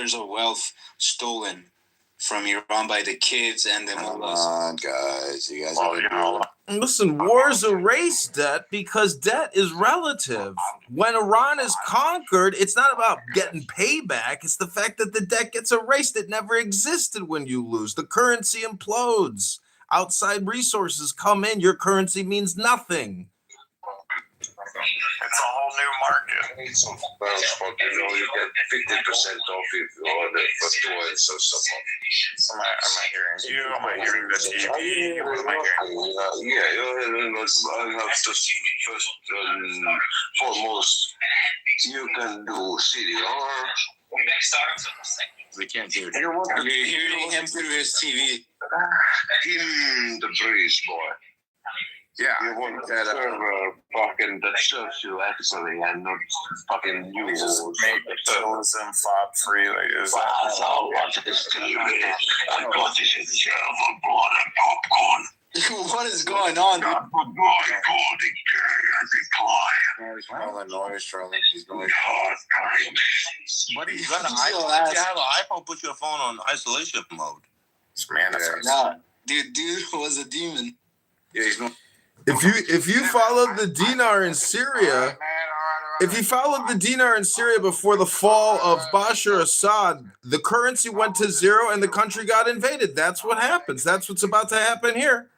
trillions of wealth stolen from Iran by the kids and the mullahs. Come on, guys. You guys Listen, wars erase debt because debt is relative. When Iran is conquered, it's not about getting payback. It's the fact that the debt gets erased. It never existed when you lose. The currency implodes. Outside resources come in. Your currency means nothing. It's a whole new market. You get 50% off if you order for toys or something. Am I hearing you? Am I hearing the TV? What am I hearing? I have to first foremost, you can do CDR. We can't do it. You're hearing him through his TV. In the breeze, boy. Yeah, You want that server fucking that serves you actually and not fucking you. we just made capitalism fob free. Like, is that? I want this TV. I got this in server blood and popcorn. What is going on, dude? God, good boy, golden gay and decline. noise, Charlie. He's noise. Hard times. What do you got an iPhone? If you have an iPhone, put your phone on isolation mode. It's manifest. Nah, dude was a demon. Yeah, he's not. If you followed the dinar in Syria, if you followed the dinar in Syria before the fall of Bashar Assad, the currency went to zero and the country got invaded. That's what happens. That's what's about to happen here.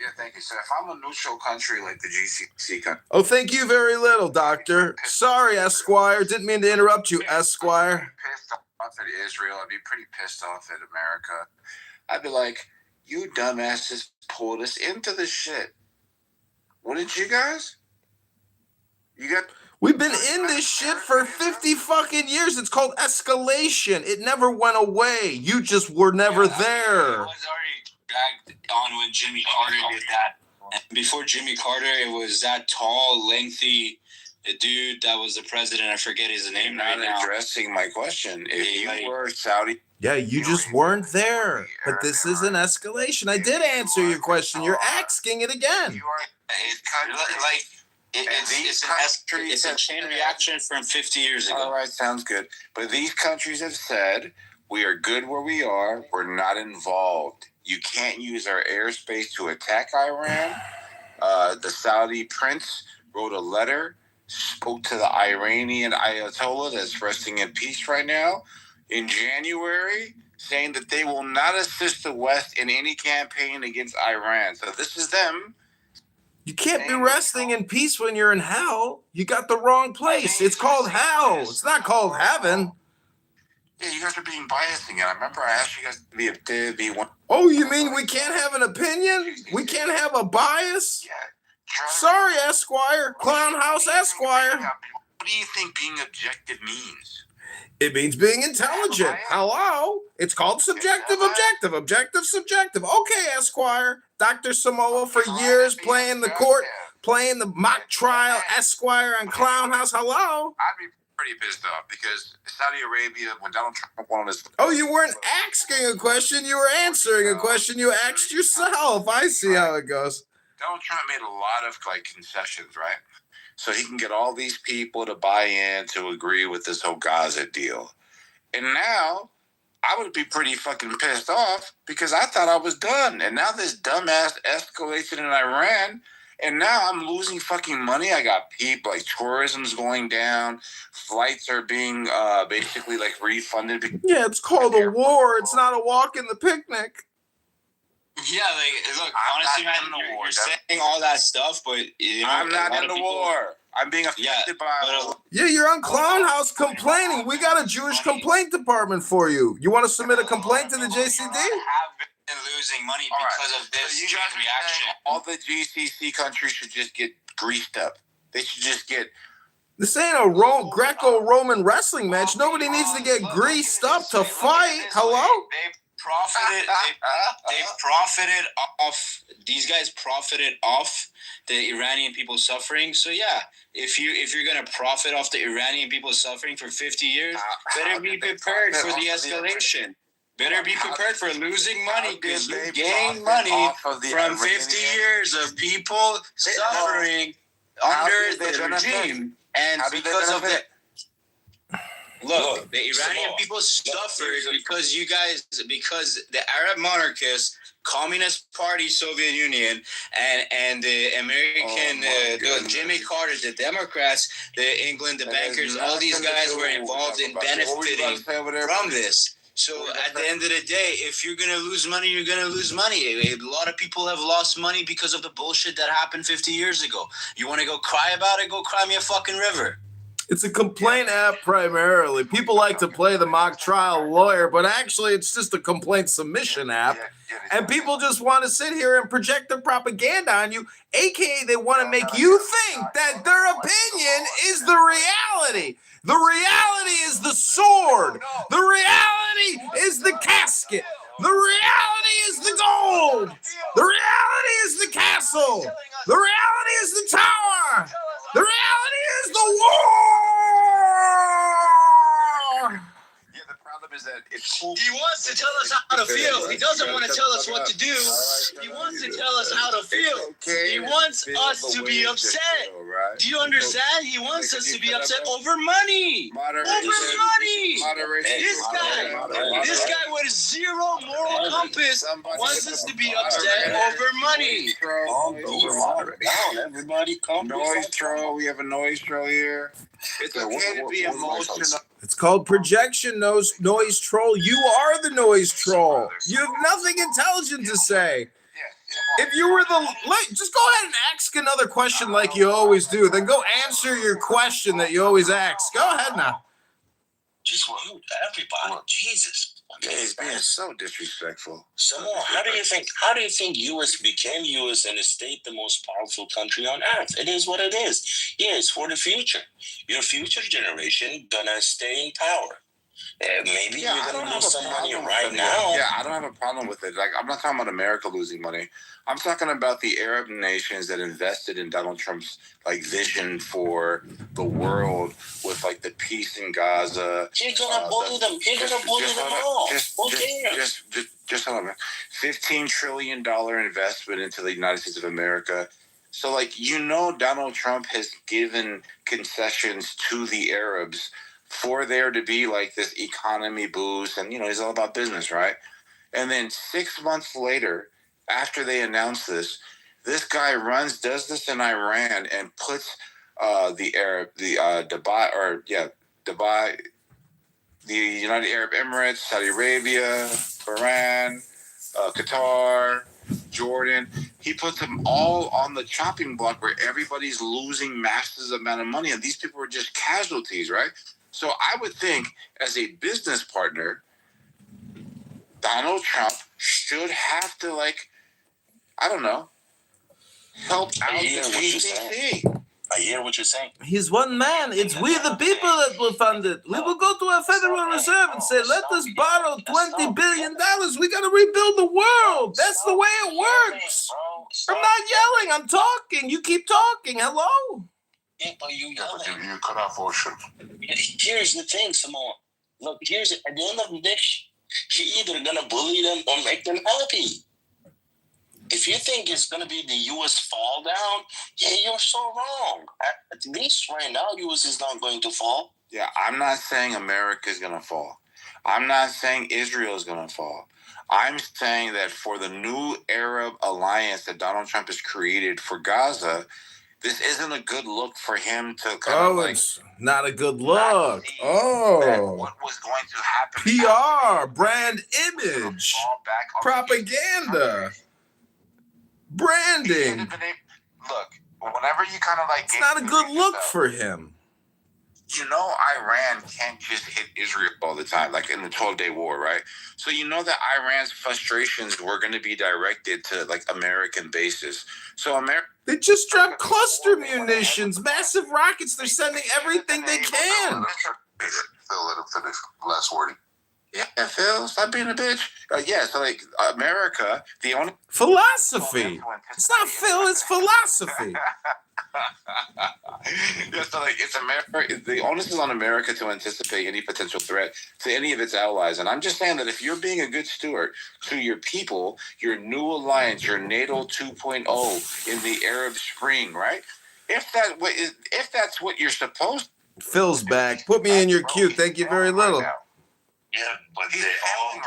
Yeah, thank you, sir. If I'm a neutral country like the GCC country. Oh, thank you very little, Doctor. Sorry, Esquire. Didn't mean to interrupt you, Esquire. I'd be pissed off at Israel. I'd be pretty pissed off at America. I'd be like, you dumbasses pulled us into this shit. Wouldn't you guys? We've been in this shit for 50 fucking years. It's called escalation. It never went away. You just were never there. It was already dragged on when Jimmy Carter did that. And before Jimmy Carter, it was that tall, lengthy dude that was the president. I forget his name right now. Not addressing my question. If you were Saudi. Yeah, you just weren't there. But this is an escalation. I did answer your question. You're asking it again. It's a chain reaction from 50 years ago. All right, sounds good. But these countries have said, we are good where we are. We're not involved. You can't use our airspace to attack Iran. The Saudi prince wrote a letter, spoke to the Iranian Ayatollah that's resting in peace right now in January, saying that they will not assist the West in any campaign against Iran. So this is them. You can't be resting in peace when you're in hell. You got the wrong place. It's called hell. It's not called heaven. Yeah, you guys are being biased again. I remember I asked you guys to be one. Oh, you mean we can't have an opinion? We can't have a bias? Yeah. Sorry, Esquire. Clown House Esquire. What do you think being objective means? It means being intelligent. Hello? It's called subjective, objective, objective, subjective. Okay, Esquire. Dr. Samoa for years playing the court, playing the mock trial, Esquire on Clown House. Hello? I'd be pretty pissed off because Saudi Arabia, when Donald Trump wanted us. Oh, you weren't asking a question. You were answering a question you asked yourself. I see how it goes. Donald Trump made a lot of concessions, right? So he can get all these people to buy in to agree with this whole Gaza deal. And now I would be pretty fucking pissed off because I thought I was done. And now this dumbass escalation in Iran. And now I'm losing fucking money. I got people, tourism's going down. Flights are being basically refunded. Yeah, it's called a war. It's not a walk in the picnic. Yeah, look, honestly, man, you're saying all that stuff, but I'm not in the war. I'm being affected by. Yeah, you're on Clown House complaining. We got a Jewish complaint department for you. You want to submit a complaint to the JCD? Have been losing money because of this reaction. All the GCC countries should just get greased up. They should just get. This ain't a Greco-Roman wrestling match. Nobody needs to get greased up to fight. Hello? These guys profited off the Iranian people suffering. So yeah, if you're gonna profit off the Iranian people suffering for 50 years, better be prepared for the escalation. Better be prepared for losing money because you gain money from 50 years of people suffering under the regime, and because of the. Look, the Iranian people suffered because because the Arab monarchists, Communist Party, Soviet Union, and the American, the Jimmy Carter, the Democrats, the England, the bankers, all these guys were involved in benefiting from this. So at the end of the day, if you're going to lose money, you're going to lose money. A lot of people have lost money because of the bullshit that happened 50 years ago. You want to go cry about it? Go cry me a fucking river. It's a complaint app primarily. People like to play the mock trial lawyer, but actually it's just a complaint submission app. And people just want to sit here and project their propaganda on you, aka they want to make you think that their opinion is the reality. The reality is the sword. The reality is the casket. The reality is the gold. The reality is the castle. The reality is the tower. The reality is the war. Yeah, the problem is that it's He wants to tell us how to feel. He doesn't want to tell us what to do. He wants to tell us how to feel. He wants us to be upset. Do you understand? He wants us to be upset over money. Over money. This guy with zero moral compass wants us to be upset over money. Everybody calm down. Noise troll. We have a noise troll here. It's okay to be emotional. It's called projection noise troll. You are the noise troll. You have nothing intelligent to say. If you were just go ahead and ask another question like you always do. Then go answer your question that you always ask. Go ahead now. Just mute everybody. Jesus. Okay, he's being so disrespectful. So, how do you think U.S. became U.S. and stayed the most powerful country on earth? It is what it is. Yeah, it's for the future. Your future generation gonna stay in power. Maybe you're gonna lose some money right now. Yeah, I don't have a problem with it. Like, I'm not talking about America losing money. I'm talking about the Arab nations that invested in Donald Trump's vision for the world with the peace in Gaza. You're gonna bully them. You're gonna bully them all. Just hold on. $15 trillion investment into the United States of America. So, Donald Trump has given concessions to the Arabs for there to be this economy boost, and he's all about business, right? And then 6 months later, after they announce this guy does this in Iran and puts Dubai, the United Arab Emirates, Saudi Arabia, Bahrain, Qatar, Jordan. He puts them all on the chopping block where everybody's losing massive amount of money, and these people are just casualties, right? So I would think, as a business partner, Donald Trump should have to, help out the PCC. I hear what you're saying. He's one man. It's we the people that will fund it. We will go to a Federal Reserve and say, let us borrow $20 billion. We got to rebuild the world. That's the way it works. I'm not yelling. I'm talking. You keep talking. Hello? Yeah, but you yelling. You cut off ocean. Here's the thing, Simone. Look, at the end of the day, you're either gonna bully them or make them happy. If you think it's gonna be the U.S. fall down, yeah, you're so wrong. At least right now, U.S. is not going to fall. Yeah, I'm not saying America is gonna fall. I'm not saying Israel is gonna fall. I'm saying that for the new Arab alliance that Donald Trump has created for Gaza, this isn't a good look for him to it's not a good look. What was going to happen? PR, brand image, propaganda, branding. Look, whenever you it's not a good look for him. Iran can't just hit Israel all the time, like in the 12-day war, right? So that Iran's frustrations were going to be directed to American bases. So they just dropped cluster munitions, massive rockets. They're sending everything they can. Phil, let him finish. Last word. Yeah, Phil, stop being a bitch. So America, the only philosophy. It's not Phil, it's philosophy. It's America. The onus is on America to anticipate any potential threat to any of its allies. And I'm just saying that if you're being a good steward to your people, your new alliance, your NATO 2.0 in the Arab Spring, right? If that's what you're supposed Phil's back. Put me in your queue. Thank you very little. Yeah, but He's they failing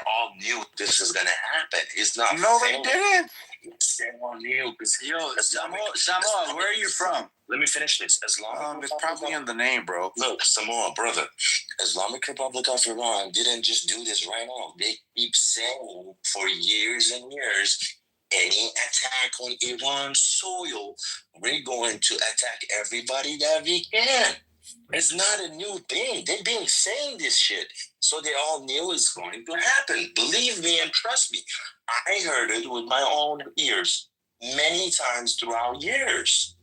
all knew this is gonna happen. It's not. No, they didn't. They all knew because Samoa, where are you from? let me finish this. Islamic It's probably in the name, bro. Look, Samoa, brother, Islamic Republic of Iran didn't just do this right now. They keep saying for years and years, any attack on Iran's soil, we're going to attack everybody that we can. It's not a new thing. They've been saying this shit. So they all knew it's going to happen. Believe me and trust me. I heard it with my own ears many times throughout years.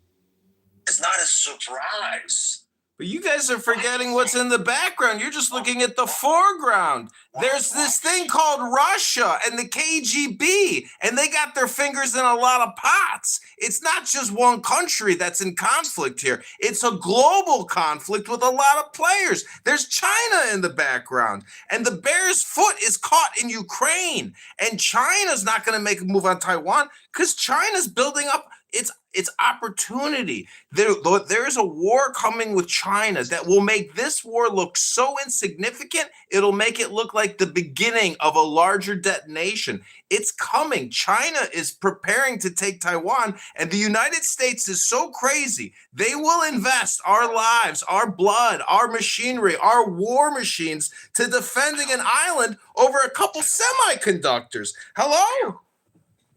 It's not a surprise. But you guys are forgetting what's in the background. You're just looking at the foreground. There's this thing called Russia and the KGB, and they got their fingers in a lot of pots. It's not just one country that's in conflict here. It's a global conflict with a lot of players. There's China in the background, and the bear's foot is caught in Ukraine, and China's not going to make a move on Taiwan because China's building up its opportunity. There is a war coming with China that will make this war look so insignificant, it'll make it look like the beginning of a larger detonation. It's coming. China is preparing to take Taiwan, and the United States is so crazy. They will invest our lives, our blood, our machinery, our war machines to defending an island over a couple semiconductors. Hello?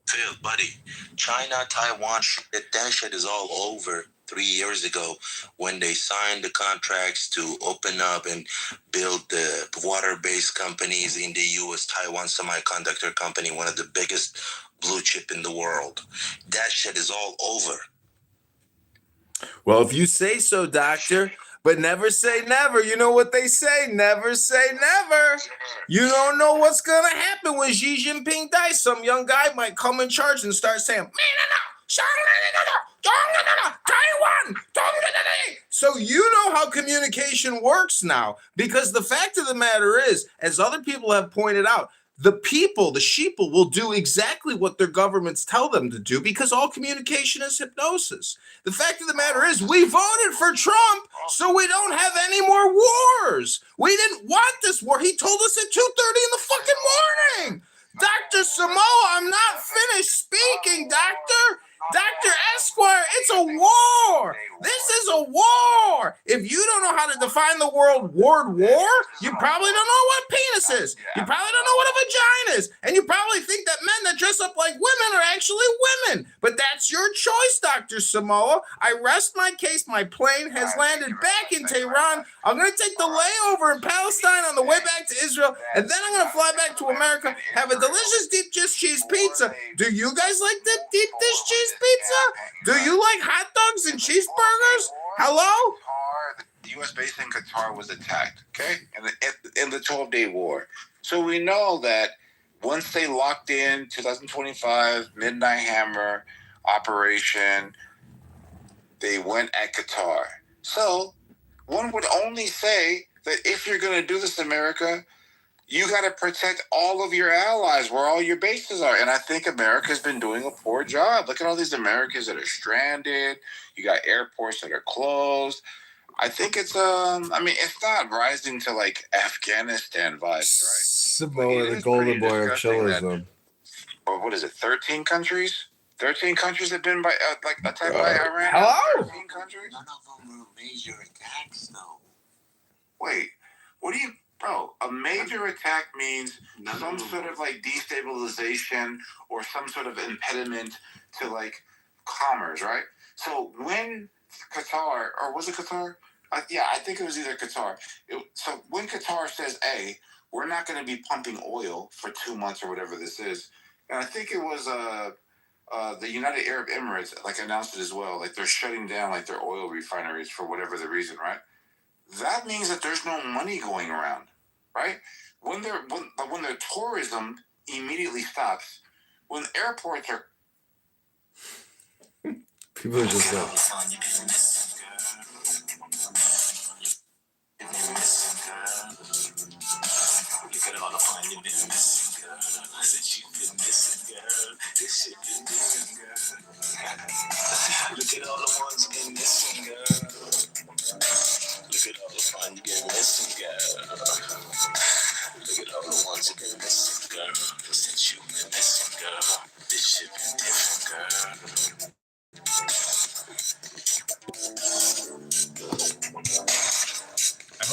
Phil, buddy, China, Taiwan, that shit is all over 3 years ago when they signed the contracts to open up and build the water-based companies in the U.S. Taiwan Semiconductor Company, one of the biggest blue chip in the world. That shit is all over. Well, if you say so, doctor, but never say never. You know what they say, never say never. You don't know what's going to happen when Xi Jinping dies. Some young guy might come in charge and start saying, Taiwan. So you know how communication works now, because the fact of the matter is, as other people have pointed out, the people, the sheeple, will do exactly what their governments tell them to do because all communication is hypnosis. The fact of the matter is, we voted for Trump so we don't have any more wars. We didn't want this war. He told us at 2:30 in the fucking morning. Dr. Samoa, I'm not finished speaking, doctor. Dr. Esquire, it's a war. This is a war. If you don't know how to define the word war, you probably don't know what penis is. You probably don't know what a vagina is. And you probably think that men that dress up like women are actually women. But that's your choice, Dr. Samoa. I rest my case. My plane has landed back in Tehran. I'm going to take the layover in Palestine on the way back to Israel. And then I'm going to fly back to America, have a delicious deep dish cheese pizza. Do you guys like the deep dish cheese pizza? Do you like hot dogs and cheeseburgers? Hello? The U.S. base in Qatar was attacked, okay, in the 12-day war. So we know that once they locked in 2025 Midnight Hammer operation, they went at Qatar. So one would only say that if you're going to do this, America, you got to protect all of your allies where all your bases are. And I think America's been doing a poor job. Look at all these Americans that are stranded. You got airports that are closed. I think it's it's not rising to like Afghanistan vibes, right? Samoa, the golden boy of chillism. Or what is it, 13 countries? 13 countries have been attacked by Iran? Hello? 13 countries? None of them were major attacks, though. Wait, what do you... Bro, a major attack means some sort of like destabilization or some sort of impediment to like commerce, right? So when Qatar, or was it Qatar? I think it was either Qatar. So when Qatar says, hey, we're not going to be pumping oil for 2 months or whatever this is, and I think it was the United Arab Emirates like announced it as well, like they're shutting down like their oil refineries for whatever the reason, right? That means that there's no money going around, right? When their tourism immediately stops, when airports are... People are just like... Look at all the fun you've been missing, girl. I said you've been missing, girl. This shit been missing, girl. Look at all the ones you've been missing, girl.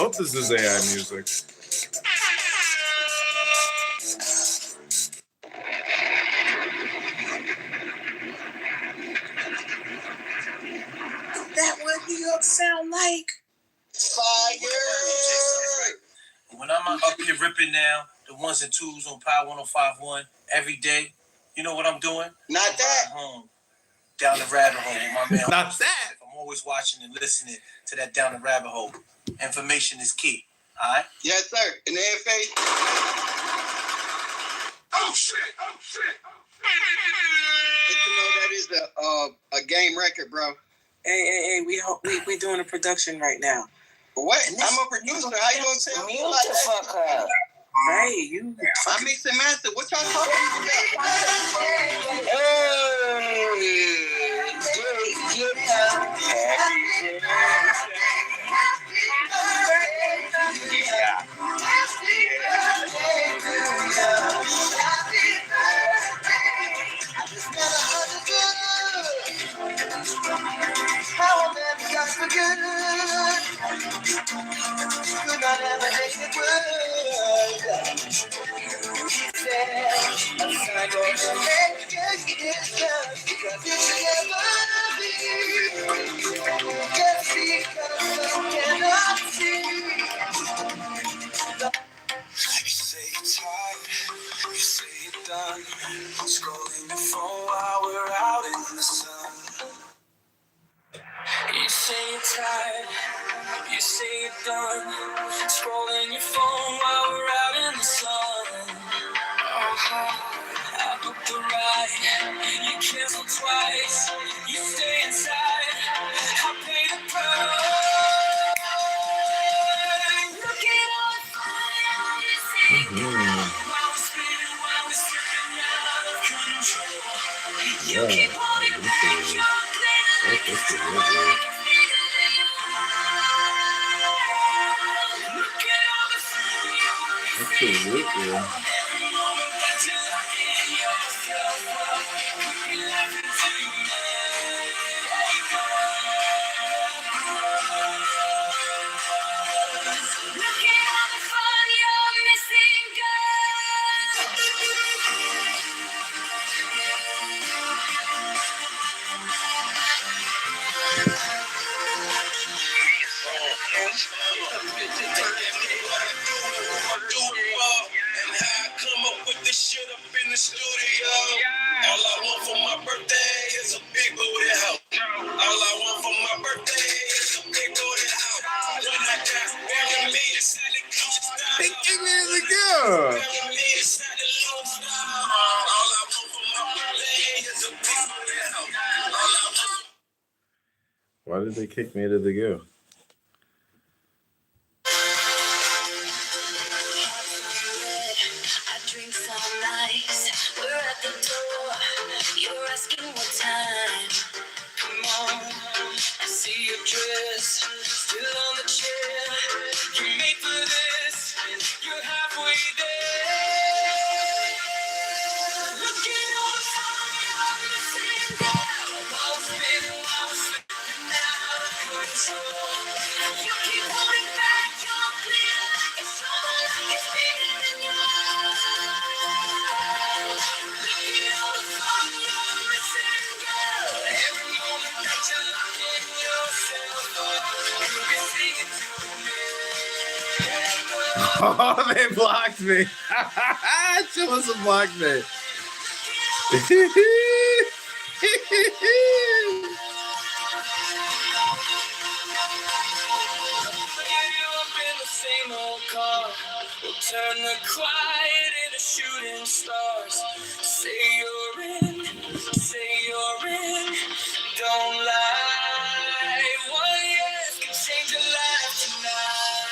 hope this is AI music. That what New York sound like? Fire! When I'm up here ripping now, the ones and twos on Power 105.1 every day, you know what I'm doing? Not that. Home, down the rabbit hole with my man. Not that. I'm always watching and listening to that down the rabbit hole. Information is key. All right? Yes, sir. In the AFA. Oh shit! Oh shit! But you know that is a game record, bro. Hey, we doing a production right now. What? I'm a producer. How you gonna tell me like the fuck up? Hey, you. I'm mixing master. What y'all talking about? Scrolling your phone while we're out in the sun. You say you're tired, you say you're done. Scrolling your phone while we're out in the sun. I booked the ride, you cancel twice. You stay inside, I pay the price. Look at all the fun you're seeing. While we're spinning, while we're slipping out of control. You keep holding back your glitter. Look at all the fun you're missing. Absolutely. Every moment that you're locking yourself up, you're laughing to you. Look at all the fun you're missing, girl. And how I come up with this shit up in the studio. All I want for my birthday is a big booty house. All I want for my birthday is a big booty house. When I got bury me inside the couch style. Hey, give me the girl. Bury me inside the low style. All I want for my birthday is a big booty house. All I want. Why did they kick me to the go? I drink some nice. We're at the door. You're asking what time. Come on. I see your dress still on the chair. You're made for this. You're halfway there. Look at all the fun you're missing now. While we're spinning, while we're slipping out of control. You keep holding back your clear like it's trouble, like it's bigger than yours. Look at all the fun you're missing, girl. Every moment that you're locking yourself up, you'll be singing to me. Oh, they blocked me. She must have blocked me. Same old car will turn the quiet into shooting stars. Say you're in, don't lie. One yes can change your life tonight.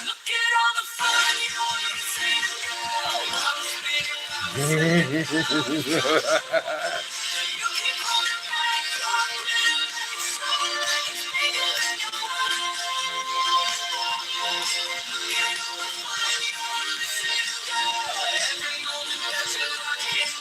Look at all the fun you're missing, girl. I'm spinning, you keep holding back your glitter like it's trouble, like it's bigger than yours. Look at all the fun you're missing, girl. Every moment that you're locking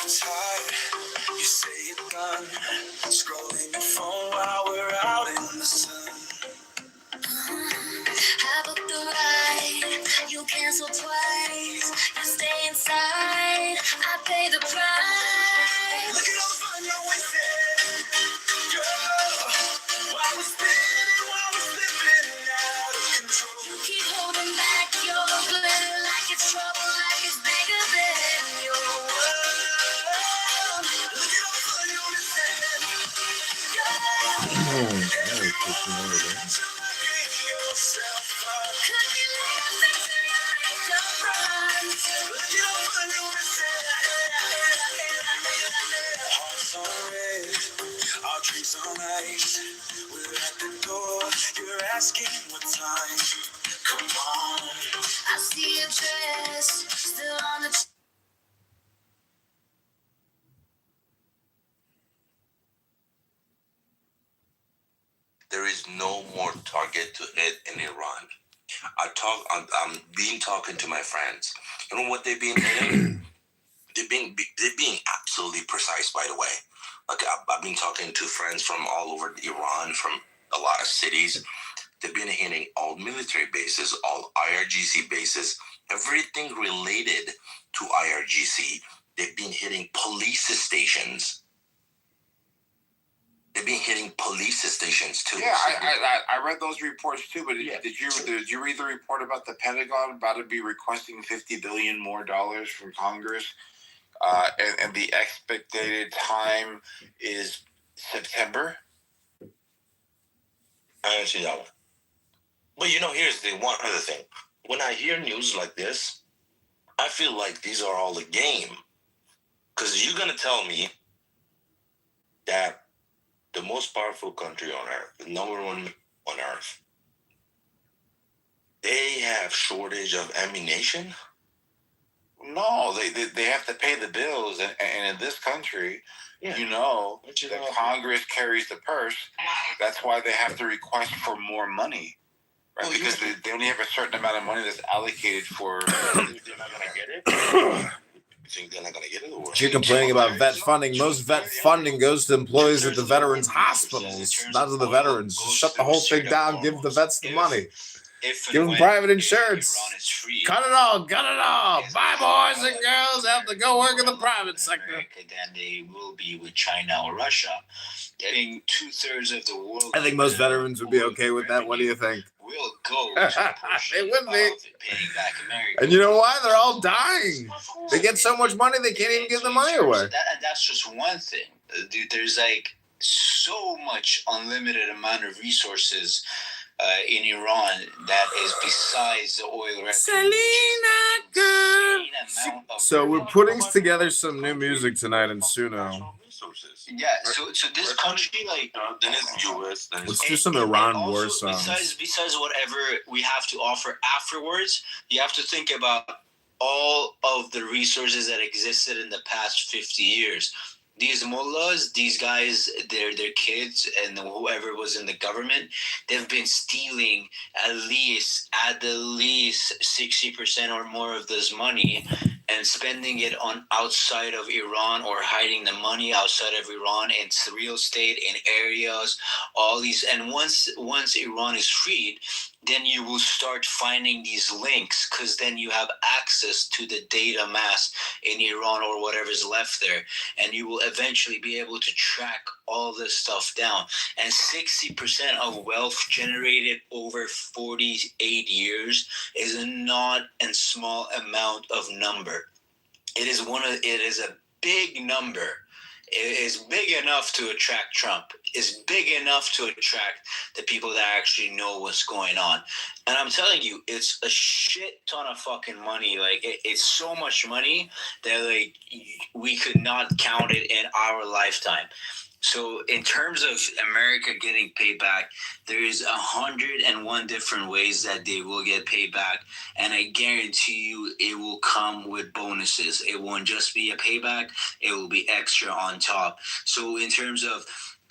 tired, you say you're done. Scrolling your phone while we're out in the sun. I booked the ride, you cancel twice. You stay inside, I pay the price. Look at all the fun you're wasting, girl. While we're spinning, while we're slipping out of control. You keep holding back your glitter like it's trouble, like it's bigger than your world. Look at all the fun you're missing, girl. Our drinks on ice, we're at the door. You're asking what time. Come on, I see your dress still on the. There is no more target to hit in Iran. I'm being talking to my friends. You know what they've been hitting? they're being absolutely precise. By the way, like I've been talking to friends from all over Iran, from a lot of cities. They've been hitting all military bases, all IRGC bases, everything related to IRGC. They've been hitting police stations. They've been hitting police stations too. Yeah, I read those reports too. But did you read the report about the Pentagon about to be requesting $50 billion more from Congress, and the expected time is September? I don't see that one. But here's the one other thing. When I hear news like this, I feel like these are all a game. Because you're gonna tell me that the most powerful country on earth, the number one on earth, they have shortage of ammunition? No, they have to pay the bills, and in this country, the Congress carries the purse. That's why they have to request for more money, right? Because they only have a certain amount of money that's allocated for. They're not gonna get it. You think they're not gonna get it? Or You're complaining about vet funding. Most vet funding goes to employees at the veterans' hospitals, not to the veterans. Just shut the whole thing down. Give the vets the money. Give them private insurance. Cut it all. Bye, boys and girls. Have to go work in the private sector. Than they will be with China or Russia. Getting 2/3 of the world. I think most veterans would be okay with that. What do you think? Will go to they wouldn't be. Paying back America. And you know why? They're all dying. They get so much money they can't even give the money away. That's just one thing. Dude, there's like so much unlimited amount of resources in Iran that is besides the oil revenue. Selena, girl. So we're putting together some new music tonight in Suno. Yeah, so this country, like, then it's US. Let's do some Iran war songs. Besides whatever we have to offer afterwards, you have to think about all of the resources that existed in the past 50 years. These mullahs, these guys, their kids, and whoever was in the government, they've been stealing at least 60% or more of this money and spending it on outside of Iran, or hiding the money outside of Iran in real estate, in areas, all these. And once Iran is freed, then you will start finding these links, because then you have access to the data mass in Iran or whatever's left there, and you will eventually be able to track all this stuff down. And 60% of wealth generated over 48 years is a not a small amount of number. It is a big number. It is big enough to attract Trump. It's big enough to attract the people that actually know what's going on. And I'm telling you, it's a shit ton of fucking money. Like, it's so much money that, like, we could not count it in our lifetime. So in terms of America getting paid back, there is 101 different ways that they will get paid back. And I guarantee you it will come with bonuses. It won't just be a payback. It will be extra on top. So in terms of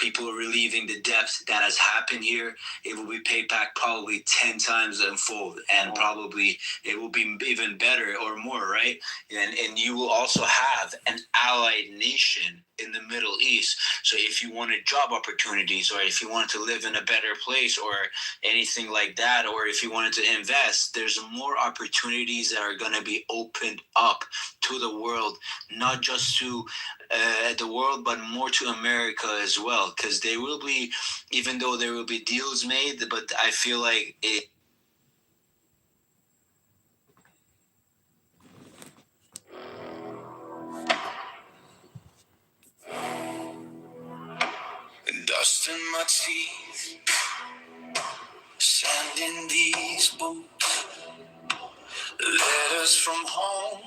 people are relieving the debt that has happened here. It will be paid back probably 10 times in full, and probably it will be even better or more, right? And you will also have an allied nation in the Middle East. So if you wanted job opportunities, or if you wanted to live in a better place, or anything like that, or if you wanted to invest, there's more opportunities that are going to be opened up to the world, not just to the world, but more to America as well, because there will be, even though there will be deals made, but I feel like it. Dust in my teeth, sand in these boots, letters from home,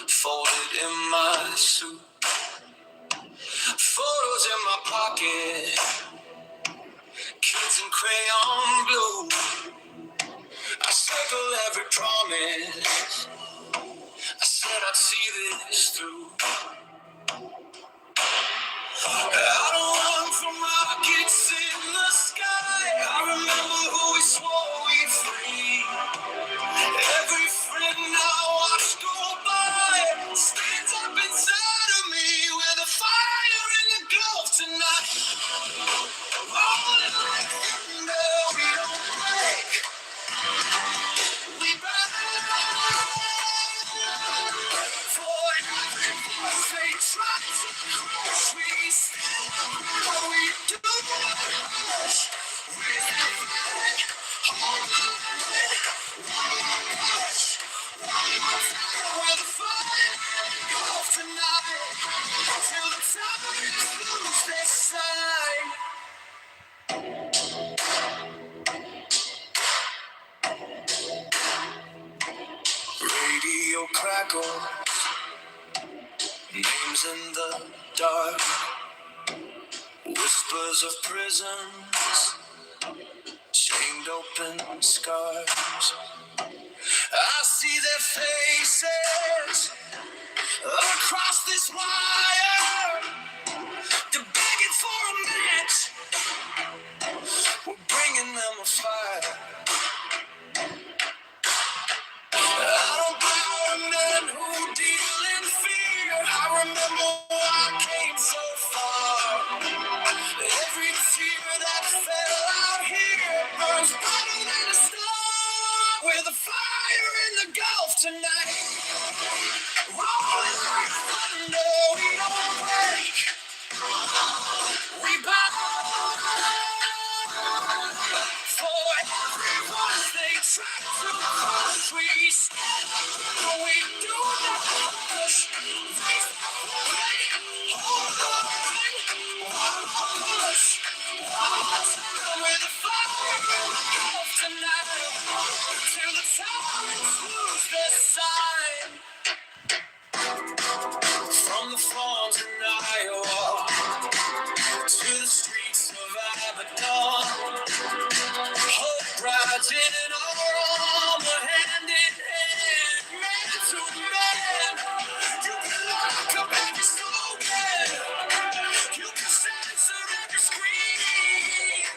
folded in my suit, photos in my pocket, kids in crayon blue. I circle every promise, I said I'd see this through. I don't run from rockets in the sky, I remember who we swore we'd free. Every friend I watched go by stands up inside of me with a fire in the Gulf tonight. Rolling like thunder, we don't break. We burn for every voice they try to crush. We stand up, we do push. We fight, hold on, one push. With a fire off tonight, till the time lose their sight. Radio crackle, names in the dark, whispers of prisons, chained open scars. I see their faces across this wire. They're begging for a match. We're bringing them a fire. I don't bow to men who deal in fear. I remember I came so far. Every tear that fell out here burns brighter than a star. With a fire in the Gulf tonight. Rolling like thunder, we don't break. We bow for everyone they try to crush. We stand up, we do not push. They break, hold on, one push. With the fire of tonight, till the tyrants lose their sight. From the farms in Iowa to the streets of Abaddon, hope rides in our armor, hand in hand, man to man. You can lock up every slogan, you can censor every scream,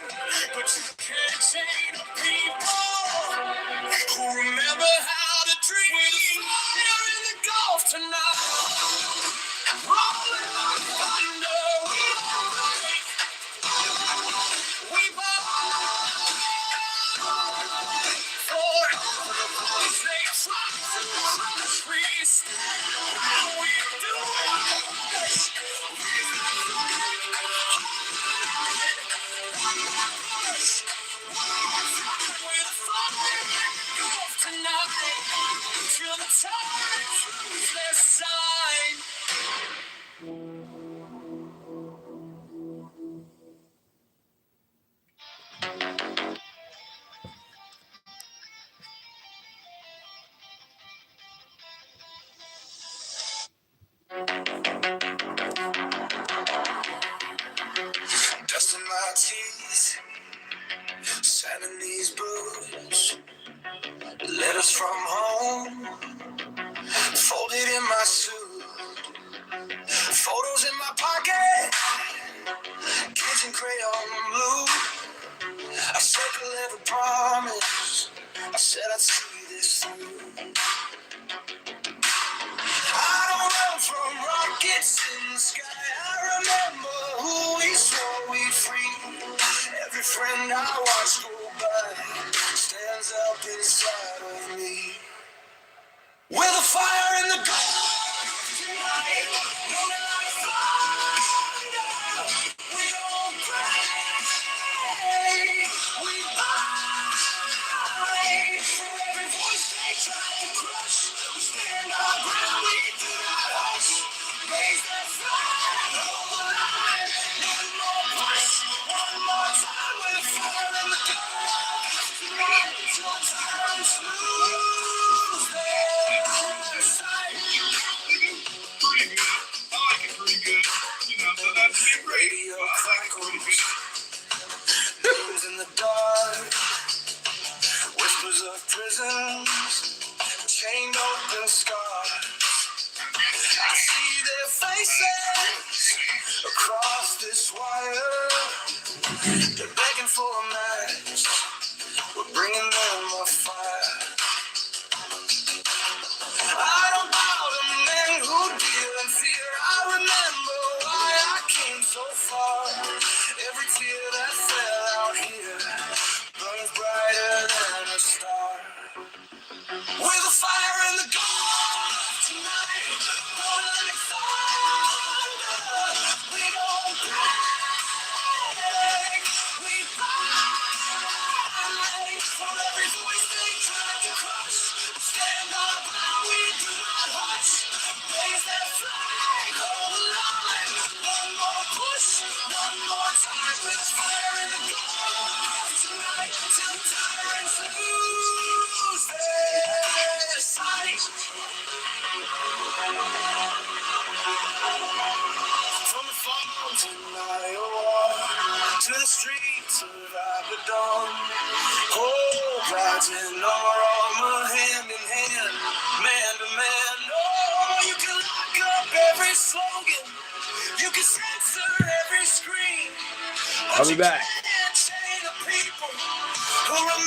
but you can't chain the people who remember how to dream. With a fire in the Gulf tonight, rolling like thunder, we don't break. We bow for every voice they try to crush. We stand and we do our best. We fight, one more push, one more fight. With fire and golf tonight, till the tyrants lose their sight. Dust in my teeth, sand in these boots, letters from home, said I'd see this through. I don't run from rockets in the sky. I remember who we swore we'd free. Every friend I watch go by stands up inside of me. With a fire in the guts tonight, rolling like thunder. We don't break, we fight. For every voice they try to crush, we stand our ground, we do not hush. Raise that flag, hold the line. One more push, one more time. With a fire in the guts tonight, till tyrants lose their sight. Pretty good. I like it pretty good. You know, so that's great. Radio crackles, names in the dark, whispers of prisons, chained open scars. I see their faces across this wire. They're begging for a match. We're bringing them a fire. I don't bow to men who deal in fear. I remember why I came so far. Every tear that fell out here burns brighter than a star. With a fire in the guts tonight, rolling like thunder. We don't break, we fight. For every voice they try to crush, stand our ground, we do not hush. Raise that flag, hold the line. One more push, one more time. With fire in the guts tonight, till tyrants lose their sight. From the farms in Iowa to the streets of Abaddon, oh, rides in our armor, hand in hand, man to man. Oh, you can lock up every slogan, you can censor every scream, but I'll be you back. can't chain the people who remain.